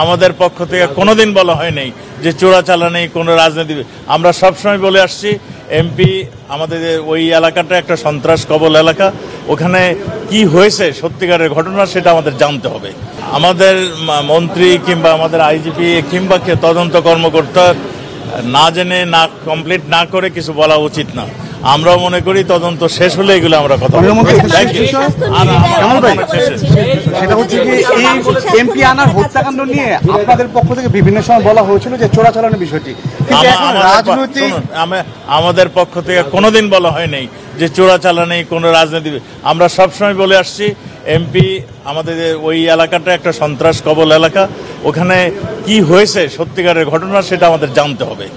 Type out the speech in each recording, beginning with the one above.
আমাদের পক্ষ থেকে কোনোদিন বলা হয় নাই যে চোরাচালানি কোনো রাজনীতি। আমরা সবসময় বলে আসছি এমপি আমাদের ওই এলাকাটা একটা সন্ত্রাস কবল এলাকা, ওখানে কি হয়েছে সত্যিকারের ঘটনা সেটা আমাদের জানতে হবে। আমাদের মন্ত্রী কিংবা আমাদের আইজিপি কিংবা তদন্ত কর্মকর্তা না জেনে না কমপ্লিট না করে কিছু বলা উচিত না। আমরাও মনে করি তদন্ত শেষ হলে এগুলো আমরা কথা বলবো। সেটা হচ্ছে কি এই এমপি আনার হত্যাকাণ্ড নিয়ে আপনাদের পক্ষ থেকে বিভিন্ন সময় বলা হয়েছিল যে চোরাচালানের বিষয়টি, আমাদের পক্ষ থেকে কোনোদিন বলা হয় নাই যে চোরাচালানি কোনো রাজনীতি। আমরা সবসময় বলে আসছি এমপি আমাদের ওই এলাকাটা একটা সন্ত্রাস কবল এলাকা, ওখানে কি হয়েছে সত্যিকারের ঘটনা সেটা আমাদের জানতে হবে।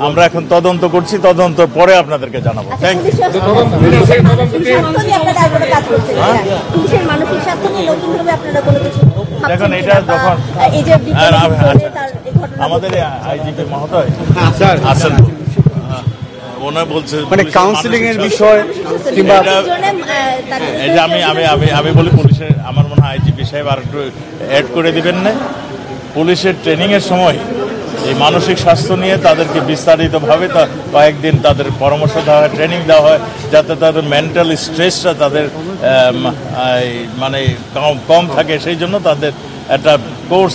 আমরা এখন তদন্ত করছি, তদন্ত পরে আপনাদেরকে জানাবো। দেখুন এটা যখন আমাদের আইজিপি মহোদয় আছেন, ওনার বলছে মানে কাউন্সিলিং এর বিষয় কিংবা এটা আমি বলি পুলিশের, আমার মনে হয় আইজিপি সাহেব আর একটু অ্যাড করে দিবেন না। পুলিশের ট্রেনিং এর সময় এই মানসিক স্বাস্থ্য নিয়ে তাদেরকে বিস্তারিতভাবে কয়েকদিন তাদের পরামর্শ দেওয়া হয়, ট্রেনিং দেওয়া হয়, যাতে তাদের মেন্টাল স্ট্রেসটা তাদের মানে কম থাকে। সেই জন্য তাদের একটা কোর্স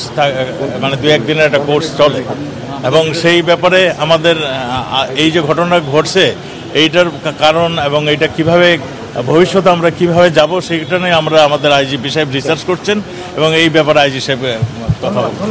মানে 2-1 দিনের একটা কোর্স চলে, এবং সেই ব্যাপারে আমাদের এই যে ঘটনা ঘটছে এইটার কারণ এবং এইটা কিভাবে ভবিষ্যতে আমরা কিভাবে যাব সেইটা নিয়ে আমরা আমাদের আইজিপি সাহেব রিসার্চ করছেন এবং এই ব্যাপারে আইজি সাহেব কথা বলছেন।